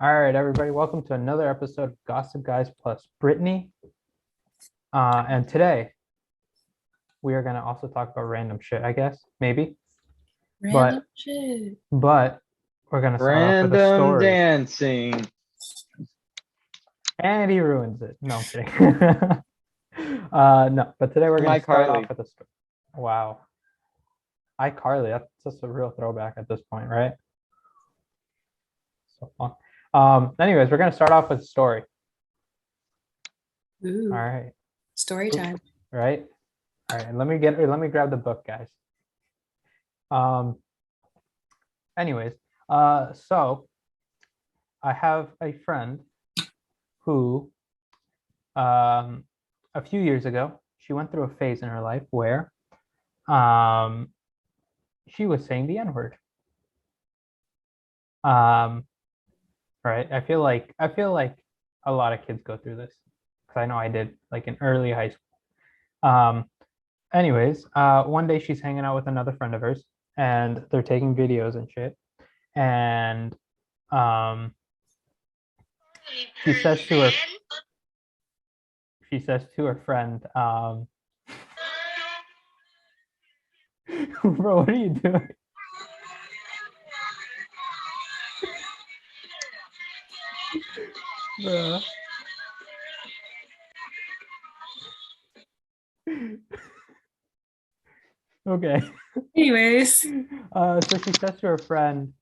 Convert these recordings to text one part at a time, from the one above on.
All right, everybody, welcome to another episode of Gossip Guys plus Brittney. And today we are gonna also talk about random shit, I guess, maybe. Random But shit. but we're gonna start off with a Random story. dancing. And he ruins it. No, I'm kidding. No, but today we're From gonna start iCarly. off with a story. Wow. iCarly, that's just a real throwback at this point, right? So fun. Anyways, we're gonna start off with a story. All Ooh, right. story time. Right? All right, and let me grab the book, guys. Um, anyways, so I have a friend who, a few years ago, she went through a phase in her life where, um, she was saying the N-word. Um, right? I feel like a lot of kids go through this because I know I did, like in early high school. Anyways, one day she's hanging out with another friend of hers, and they're taking videos and shit, and um, she says to her she says to her friend, bro, what are you doing? Bro. Okay. Anyways, So she says to her friend,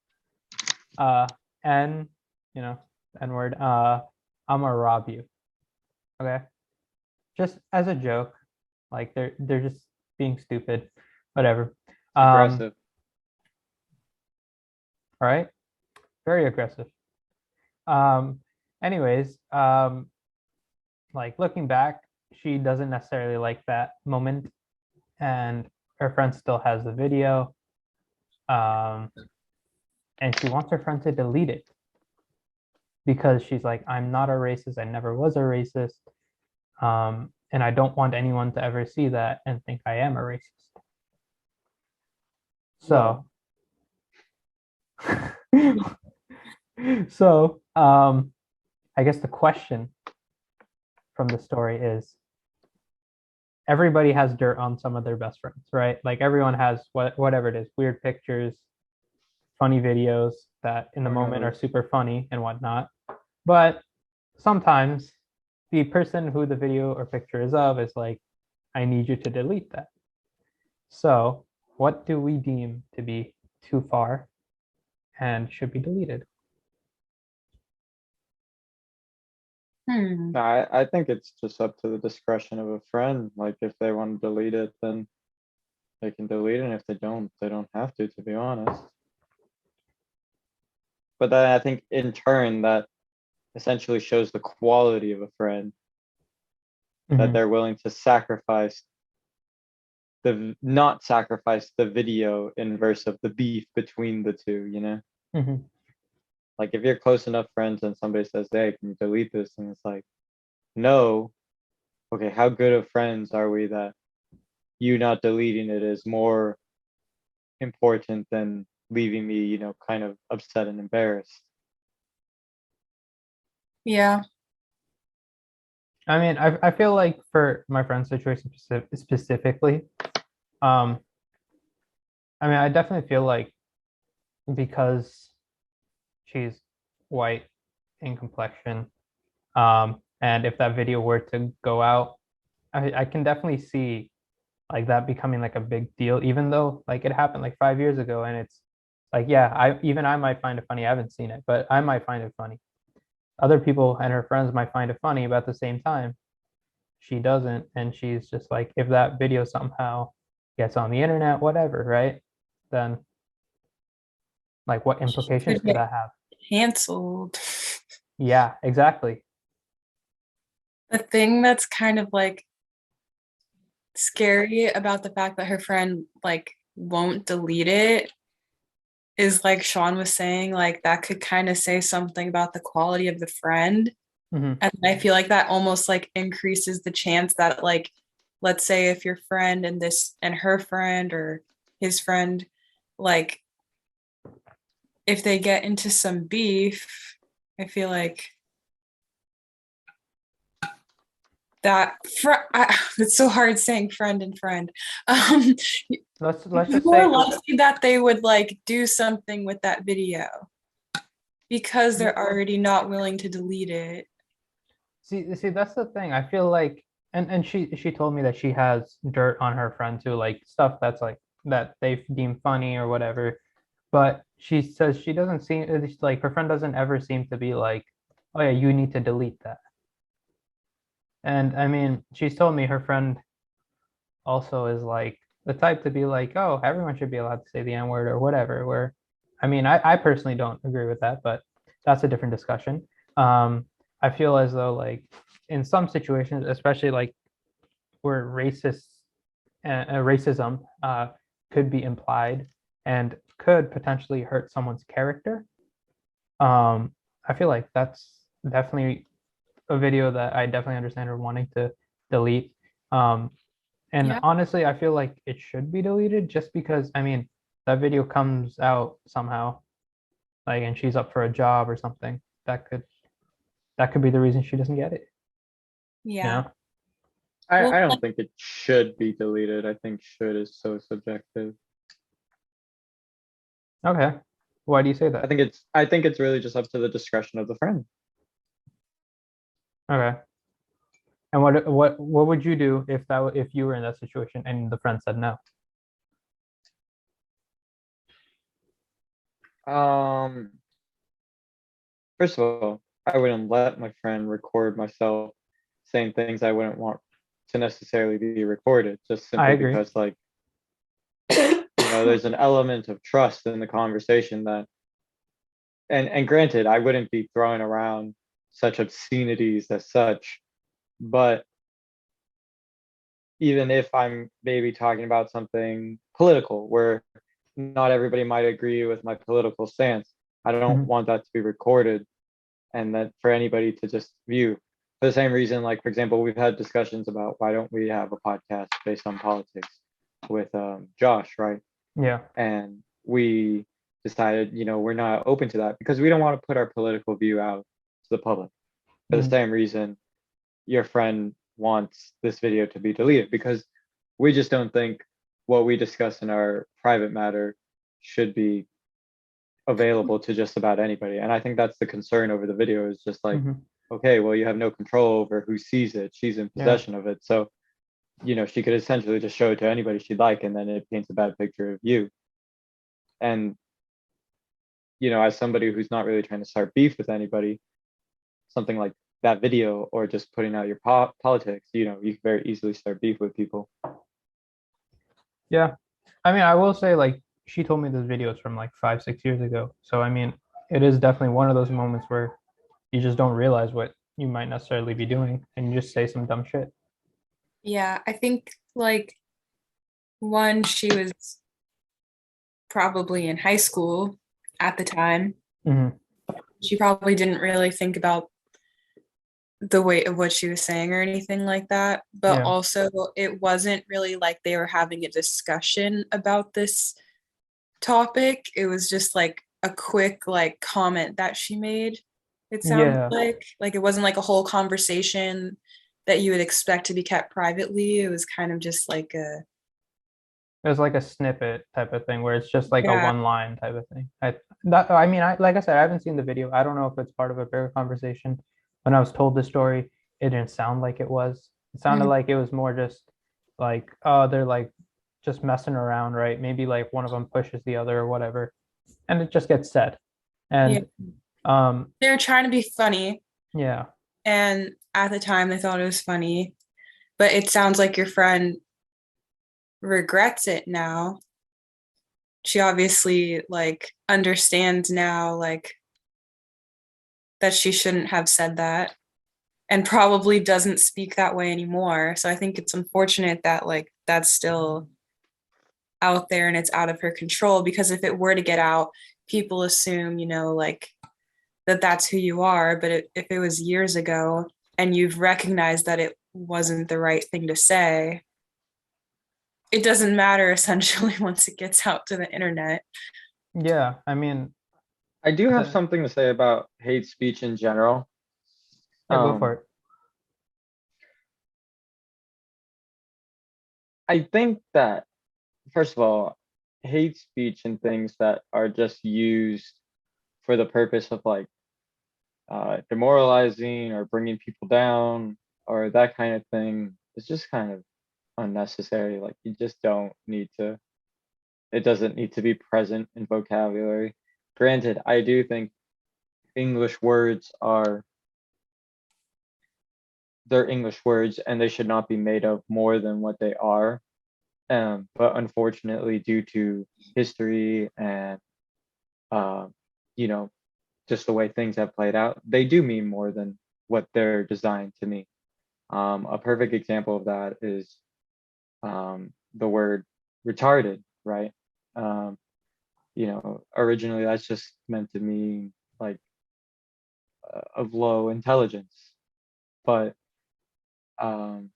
uh, N, you know, N word, I'm gonna rob you. Okay. Just as a joke. Like they're just being stupid. Whatever. It's aggressive. All right. Very aggressive. Um, anyways, like looking back, she doesn't necessarily like that moment, and her friend still has the video, um, and she wants her friend to delete it because she's like, I'm not a racist. I never was a racist, and I don't want anyone to ever see that and think I am a racist. So, so I guess the question from the story is everybody has dirt on some of their best friends, right? Like everyone has whatever it is, weird pictures, funny videos that in the moment are super funny and whatnot. But sometimes the person who the video or picture is of is like, I need you to delete that. So what do we deem to be too far and should be deleted? I think it's just up to the discretion of a friend. Like if they want to delete it, then they can delete it. And if they don't have to be honest. But then I think in turn that essentially shows the quality of a friend that Mhm. they're willing to sacrifice not sacrifice the video inverse of the beef between the two, you know? Mhm. Like if you're close enough friends and somebody says, hey, can you delete this? And it's like, no. Okay, how good of friends are we that you not deleting it is more important than leaving me, kind of upset and embarrassed? yeah. I mean, I feel like for my friend's situation specifically, um, I mean, I definitely feel like because she's white in complexion, and if that video were to go out, I can definitely see like that becoming like a big deal, even though like it happened like 5 years ago, and it's like, yeah, I might find it funny. I haven't seen it, but I might find it funny. Other people and her friends might find it funny, but at the same time, she doesn't, and she's just like, if that video somehow gets on the internet, whatever, right? Then like what implications Could could get that have? canceled. Yeah, exactly. The thing that's kind of like scary about the fact that her friend like won't delete it is like Sean was saying, like that could kind of say something about the quality of the friend. Hmm. And I feel like that almost like increases the chance that like let's say if your friend and this and her friend or his friend like if they get into some beef I feel like that it's so hard saying friend and friend. Let's just More say likely that they would like do something with that video because they're already not willing to delete it. see that's the thing. I feel like and she told me that she has dirt on her friend too, like stuff that's like that they deem funny or whatever. But she says she doesn't seem it's like her friend doesn't ever seem to be like, oh yeah, you need to delete that. And I mean, she's told me her friend also is like the type to be like, oh, everyone should be allowed to say the N word or whatever. Where, I mean, I personally don't agree with that, but that's a different discussion. I feel as though like in some situations, especially like where racism could be implied and could potentially hurt someone's character. I feel like that's definitely a video that I definitely understand her wanting to delete. Um, and Yeah. honestly, I feel like it should be deleted just because, I mean, that video comes out somehow, like, and she's up for a job or something. That could be the reason she doesn't get it, you Yeah. know? Well, I don't think it should be deleted. I think should is so subjective. Okay. Why do you say that? I think it's really just up to the discretion of the friend. Okay. And what would you do if you were in that situation and the friend said no? Um, First of all, I wouldn't let my friend record myself saying things I wouldn't want to necessarily be recorded, just I simply agree. because like, there's an element of trust in the conversation that, and granted, I wouldn't be throwing around such obscenities as such, but even if I'm maybe talking about something political where not everybody might agree with my political stance, I don't Mhm. want that to be recorded and that for anybody to just view. For the same reason, like for example, we've had discussions about why don't we have a podcast based on politics with Josh, right? Yeah. And we decided, we're not open to that because we don't want to put our political view out to the public. For the Mhm. same reason, your friend wants this video to be deleted because we just don't think what we discuss in our private matter should be available to just about anybody. And I think that's the concern over the video is just like, Mhm. okay, well, you have no control over who sees it. She's in Yeah. possession of it. So, she could essentially just show it to anybody she'd like, and then it paints a bad picture of you. And, as somebody who's not really trying to start beef with anybody, something like that video or just putting out your politics, you can very easily start beef with people. Yeah. I mean, I will say like she told me this video is from like 5, 6 years ago. So I mean, it is definitely one of those moments where you just don't realize what you might necessarily be doing and you just say some dumb shit. yeah, I think like one, she was probably in high school at the time. Hmm. She probably didn't really think about the weight of what she was saying or anything like that. But Yeah. also, it wasn't really like they were having a discussion about this topic. It was just like a quick like comment that she made. It sounded Yeah. like it wasn't like a whole conversation that you would expect to be kept privately. It was kind of just like a There's like a snippet type of thing where it's just like a yeah. one line type of thing. I mean, like I said, I haven't seen the video. I don't know if it's part of a bigger conversation. When I was told the story, it didn't sound like it was. It sounded Mhm. like it was more just like, oh, they're like just messing around, right? Maybe like one of them pushes the other or whatever, and it just gets said. Yeah. And They were trying to be funny, yeah, and at the time they thought it was funny, but it sounds like your friend regrets it now. She obviously like understands now like that she shouldn't have said that and probably doesn't speak that way anymore. So I think it's unfortunate that like that's still out there and it's out of her control because if it were to get out, people assume, like that that's who you are, but if it was years ago and you've recognized that it wasn't the right thing to say, it doesn't matter essentially once it gets out to the internet. yeah. I mean, I do have The- something to say about hate speech in general. yeah, go for Um, it. I think that, first of all, hate speech and things that are just used for the purpose of like demoralizing or bringing people down or that kind of thing is just kind of unnecessary. Like you just don't need to, it doesn't need to be present in vocabulary. Granted, I do think English words are they're English words and they should not be made of more than what they are. But unfortunately, due to history and uh, you know, just the way things have played out, they do mean more than what they're designed to mean. A perfect example of that is the word retarded, right? Um, originally that's just meant to mean like of low intelligence, but um,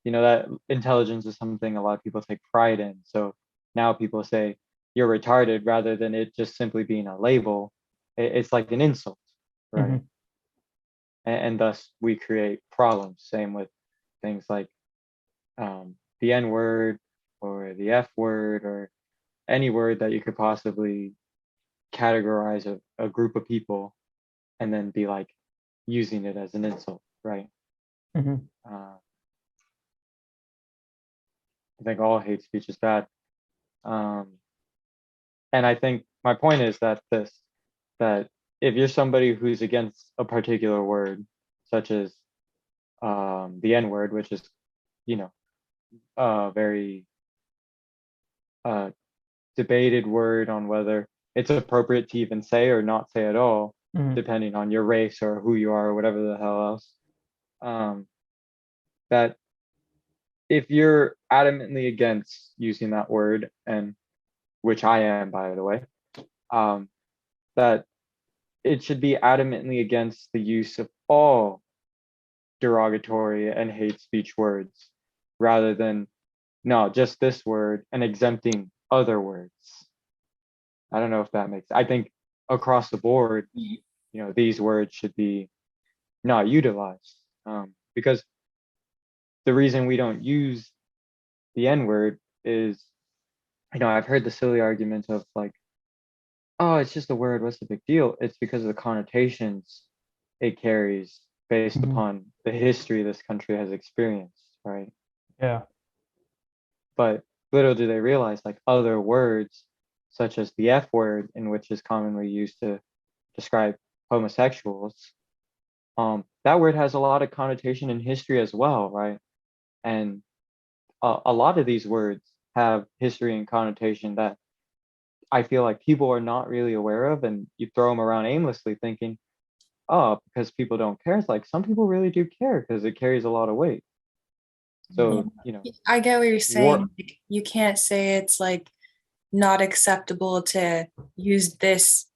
that intelligence is something a lot of people take pride in. So now people say you're retarded rather than it just simply being a label. It's like an insult, right? Hmm. And thus we create problems. Same with things like the N word or the F word or any word that you could possibly categorize a group of people and then be like using it as an insult, right? Hmm. Uh, I think all hate speech is bad. Um, and I think my point is that if you're somebody who's against a particular word, such as the N word, which is, you know, a very uh, debated word on whether it's appropriate to even say or not say at all, Hmm. depending on your race or who you are or whatever the hell else. Um, that if you're adamantly against using that word, and which I am, by the way, um, that it should be adamantly against the use of all derogatory and hate speech words rather than no, just this word and exempting other words. I don't know if that makes, I think across the board, these words should be not utilized because the reason we don't use the N word is, I've heard the silly argument of like, oh, it's just a word. What's the big deal? It's because of the connotations it carries based Hmm. upon the history this country has experienced, right? Yeah. But little do they realize, like other words, such as the F word, in which is commonly used to describe homosexuals, that word has a lot of connotation in history as well, right? And a lot of these words have history and connotation that I feel like people are not really aware of, and you throw them around aimlessly thinking, oh, because people don't care. It's like some people really do care because it carries a lot of weight. Yeah. So, I get what you're war, saying. Like, you can't say it's like not acceptable to use this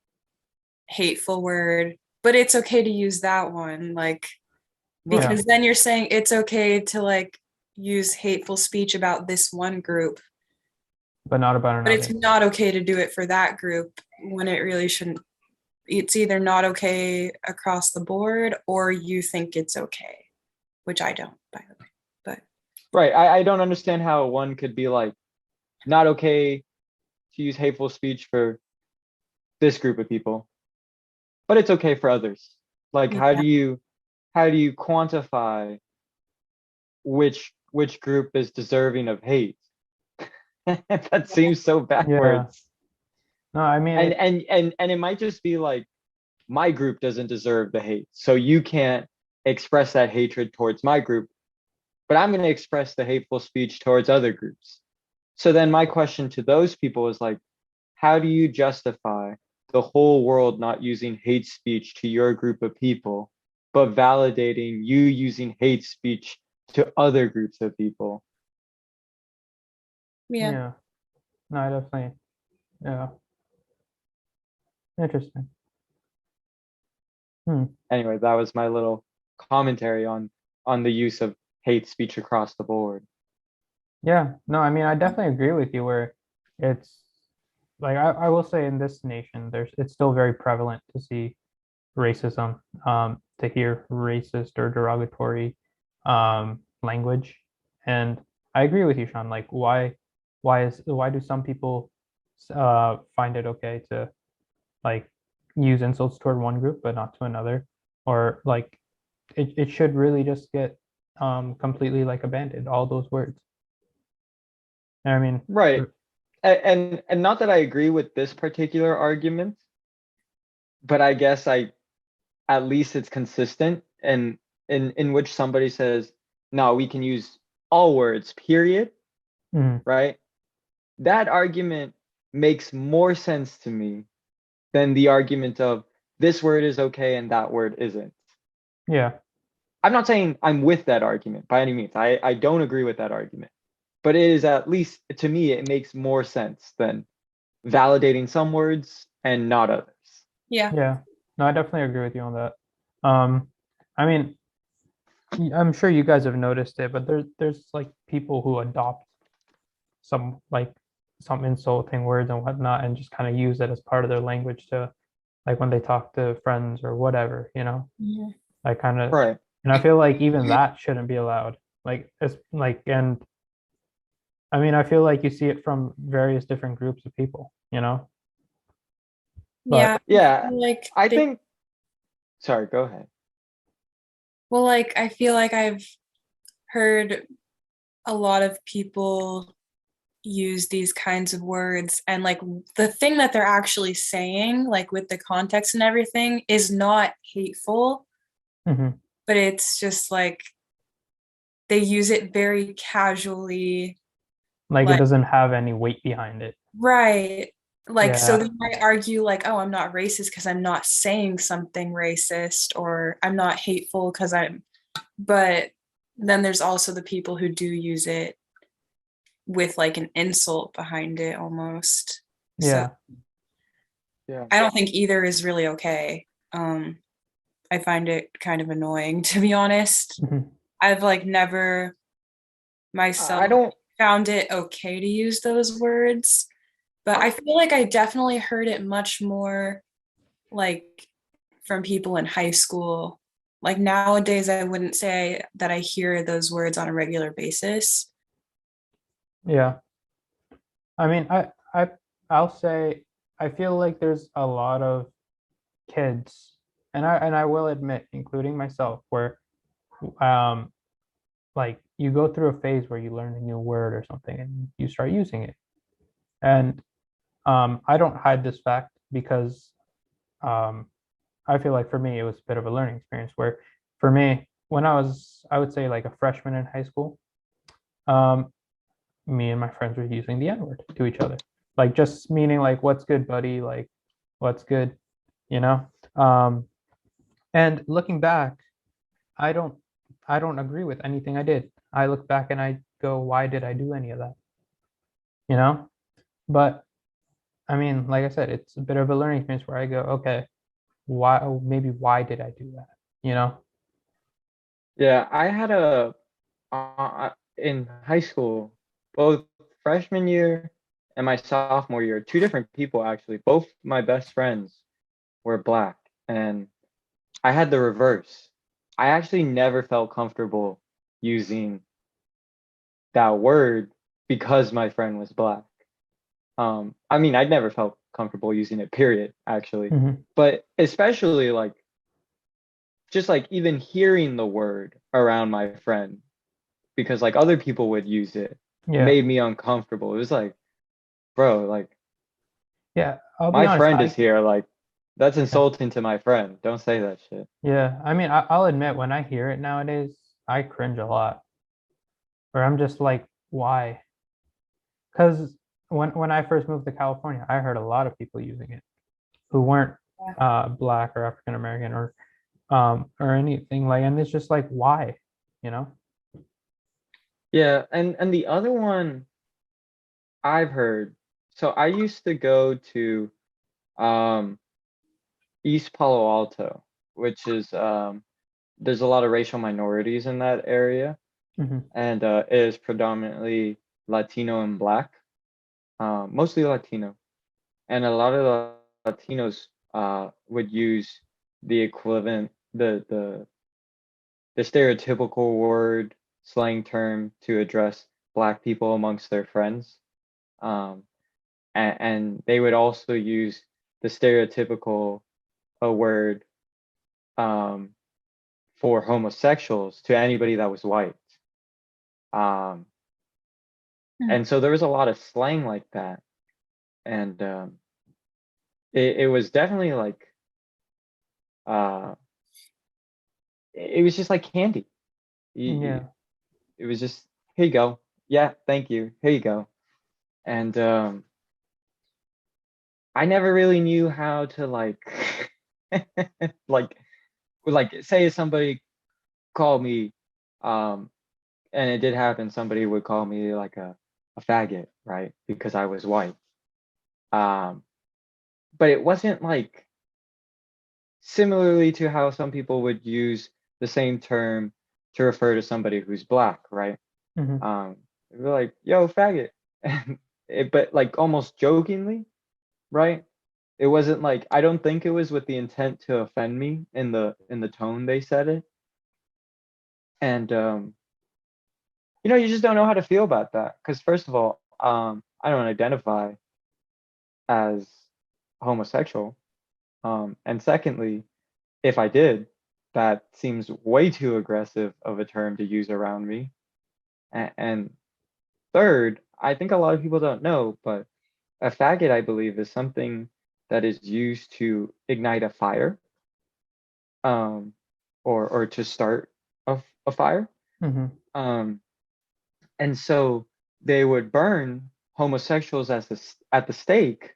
hateful word, but it's okay to use that one. Like, right, Yeah. because then you're saying it's okay to like use hateful speech about this one group, But not about but it's another. not okay to do it for that group when it really shouldn't. It's either not okay across the board or you think it's okay, which I don't, by the way. But right. I don't understand how one could be like, not okay to use hateful speech for this group of people, but it's okay for others. Like, yeah, how do you quantify which group is deserving of hate? That seems so Yeah. backwards. No, I mean And it. and and and it might just be like my group doesn't deserve the hate, so you can't express that hatred towards my group, but I'm going to express the hateful speech towards other groups. So then my question to those people is like, how do you justify the whole world not using hate speech to your group of people, but validating you using hate speech to other groups of people? yeah. Yeah. No, I definitely. Yeah. Interesting. Hmm. Anyway, that was my little commentary on the use of hate speech across the board. Yeah. No, I mean I definitely agree with you where it's like I will say in this nation, it's still very prevalent to see racism, to hear racist or derogatory language. And I agree with you, Sean. Like, why do some people find it okay to like use insults toward one group but not to another? Or like it should really just get completely like abandoned, all those words. I mean, Right. And not that I agree with this particular argument, but I guess at least it's consistent, and in which somebody says, no, we can use all words, period, mhm, right? That argument makes more sense to me than the argument of this word is okay and that word isn't. yeah, I'm not saying I'm with that argument by any means. I don't agree with that argument. But it is, at least to me, it makes more sense than validating some words and not others. Yeah. yeah. No, I definitely agree with you on that. Um, I mean, I'm sure you guys have noticed it, but there's like people who adopt some like some insulting words and whatnot and just kind of use it as part of their language to like when they talk to friends or whatever, you know? Mhm. I kind of, Right. and I feel like even that shouldn't be allowed. Like it's like, and I mean, I feel like you see it from various different groups of people, you know? Yeah. But Yeah. Like I they, think, sorry, go ahead. well, like I feel like I've heard a lot of people use these kinds of words, and like the thing that they're actually saying, like with the context and everything, is not hateful, mhm, but it's just like they use it very casually. like it Like, doesn't have any weight behind it. right. Like, so Yeah. they might argue, like, oh, I'm not racist because I'm not saying something racist, or I'm not hateful because but then there's also the people who do use it with like an insult behind it almost. So Yeah. Yeah. I don't think either is really okay. I find it kind of annoying, to be honest. Mhm. I've like never myself I don't, found it okay to use those words, but I feel like I definitely heard it much more like from people in high school. Like nowadays, I wouldn't say that I hear those words on a regular basis. Yeah. I mean, I'll say I feel like there's a lot of kids, and I will admit, including myself, where um like you go through a phase where you learn a new word or something and you start using it. And I don't hide this fact because um I feel like for me it was a bit of a learning experience where for me when I would say like a freshman in high school, um me and my friends were using the N-word to each other. Like just meaning like what's good, buddy, like what's good, you know? Um and looking back, I don't I don't agree with anything I did. I look back and I go, why did I do any of that? You know? But I mean, like I said, it's a bit of a learning experience where I go, okay, why maybe why did I do that? You know? yeah, I had in high school, both freshman year and my sophomore year, two different people actually. Both my best friends were black, and I had the reverse. I actually never felt comfortable using that word because my friend was black. I mean, I'd never felt comfortable using it, period, actually. Hmm. But especially like just like even hearing the word around my friend, because like other people would use it, Yeah. made me uncomfortable. It was like, bro, like Yeah. I'll be my honest, friend is here. Like that's yeah. insulting to my friend. Don't say that shit. Yeah. I mean, I'll admit when I hear it nowadays, I cringe a lot. Or I'm just like, why? Because when I first moved to California, I heard a lot of people using it who weren't black or African American or anything like, and it's just like, why? You know? Yeah, and the other one I've heard. So I used to go to um East Palo Alto, which is there's a lot of racial minorities in that area, Hmm. and it is predominantly Latino and Black, mostly Latino. and a lot of the Latinos would use the equivalent, the stereotypical word slang term to address Black people amongst their friends. And they would also use the stereotypical word for homosexuals to anybody that was white. And so there was a lot of slang like that. And it was definitely like, it was just like candy. Yeah. It was just, here you go. Yeah, thank you. Here you go. And I never really knew how to like, like say somebody called me, and it did happen, somebody would call me like a faggot, right? Because I was white. But it wasn't like similarly to how some people would use the same term to refer to somebody who's Black, right? Mhm. They're like, yo, faggot. But like almost jokingly, right? It wasn't like, I don't think it was with the intent to offend me in the tone they said it. And you just don't know how to feel about that. Because first of all, I don't identify as homosexual. And secondly, if I did, that seems way too aggressive of a term to use around me. And third, I think a lot of people don't know, but a faggot, I believe, is something that is used to ignite a fire, um, or to start a fire. Mhm. Um, and so they would burn homosexuals at the stake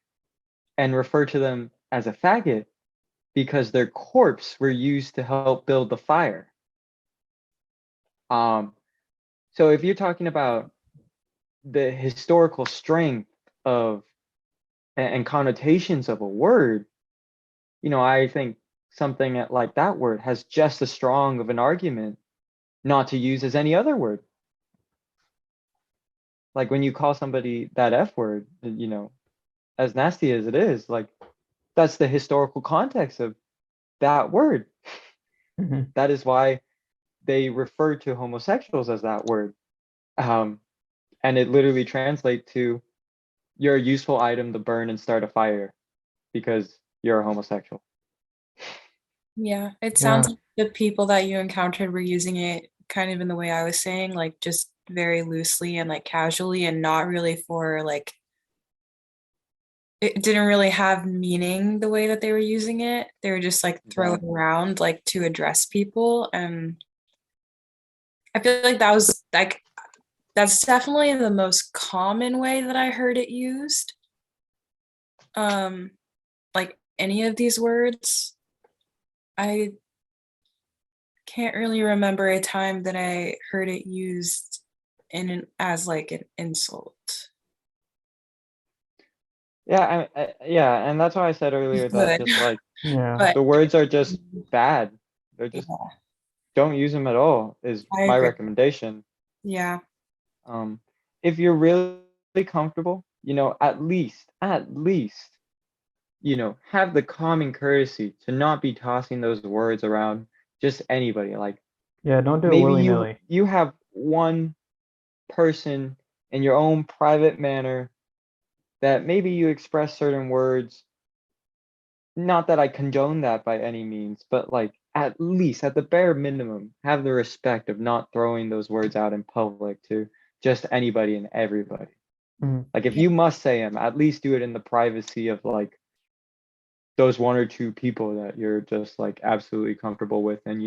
and refer to them as a faggot because their corpse were used to help build the fire. Um, so if you're talking about the historical strength of and connotations of a word, I think something like that word has just as strong of an argument not to use as any other word. Like when you call somebody that F word, as nasty as it is, like that's the historical context of that word. Mhm. That is why they refer to homosexuals as that word. And it literally translates to, you're a useful item to burn and start a fire because you're a homosexual. Yeah, it sounds Yeah. like the people that you encountered were using it kind of in the way I was saying, like just very loosely and like casually and not really for like it didn't really have meaning the way that they were using it. They were just like throwing Exactly. around like to address people. And I feel like that was like that's definitely the most common way that I heard it used. Like any of these words. I can't really remember a time that I heard it used as like an insult. Yeah, yeah, and that's why I said earlier that Good, just like Yeah. but the words are just bad. They're just, yeah, don't use them at all is I my agree. recommendation. Yeah, Um, if you're really comfortable, at least, have the common courtesy to not be tossing those words around just anybody. Like Yeah. Don't do it maybe you willy-nilly. you have one person in your own private manner that maybe you express certain words. Not that I condone that by any means, but like at least at the bare minimum, have the respect of not throwing those words out in public to just anybody and everybody. Mhm. Like if yeah, you must say them, at least do it in the privacy of like those one or two people that you're just like absolutely comfortable with, and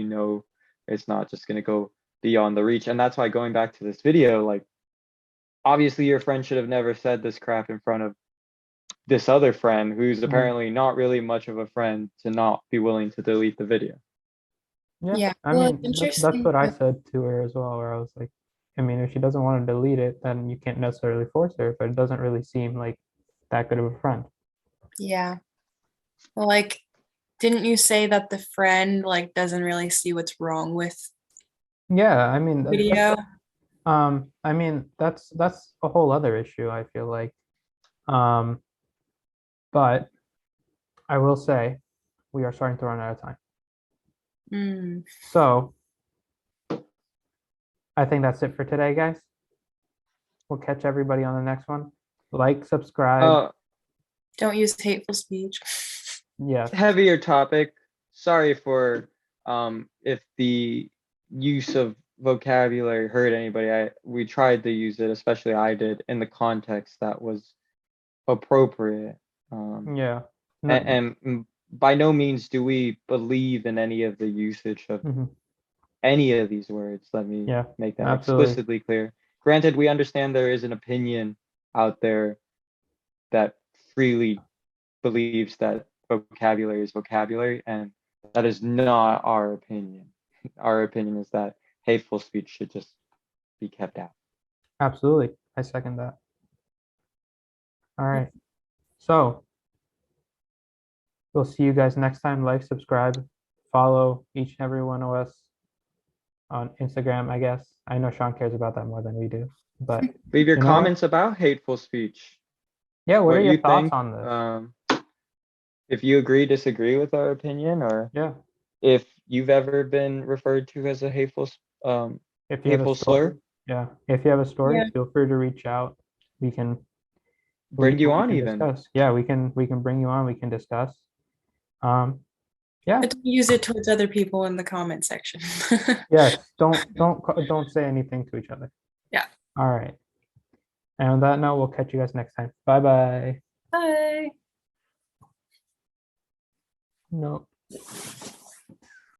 it's not just gonna go beyond the reach. And that's why, going back to this video, like obviously your friend should have never said this crap in front of this other friend who's Mhm. apparently not really much of a friend to not be willing to delete the video. Yeah. yeah. I Well, it's mean, that's interesting. what I said to her as well, where I was like, I mean, if she doesn't want to delete it, then you can't necessarily force her, but it doesn't really seem like that good of a friend. Yeah. Well, like, didn't you say that the friend like doesn't really see what's wrong with Yeah, I mean, the video? I mean, that's a whole other issue, I feel like. Um, But I will say we are starting to run out of time. Mm. So I think that's it for today, guys. We'll catch everybody on the next one. Like, subscribe. Don't use hateful speech. Yes. Heavier topic. Sorry for if the use of vocabulary hurt anybody. We tried to use it, especially I did, in the context that was appropriate. Yeah. No, And by no means do we believe in any of the usage of mhm. any of these words. Let me Yeah, make that absolutely. explicitly clear. Granted, we understand there is an opinion out there that freely believes that vocabulary is vocabulary, and that is not our opinion. Our opinion is that hateful speech should just be kept out. Absolutely. I second that. All right. So we'll see you guys next time. Like, subscribe, follow each and every one of us on Instagram, I guess. I know Sean cares about that more than we do. But Leave your you know what? comments about hateful speech. Yeah, what are your you thoughts think. on this? If you agree, disagree with our opinion, or Yeah. if you've ever been referred to as a hateful If you have a hateful story, slur, yeah. If you have a story, Yeah. feel free to reach out. We can bring you on can even. discuss. Yeah, we can bring you on. We can discuss. Yeah. But don't use it towards other people in the comment section. Yes. Don't say anything to each other. Yeah. All right. And on that note, we'll catch you guys next time. Bye bye. Bye. No.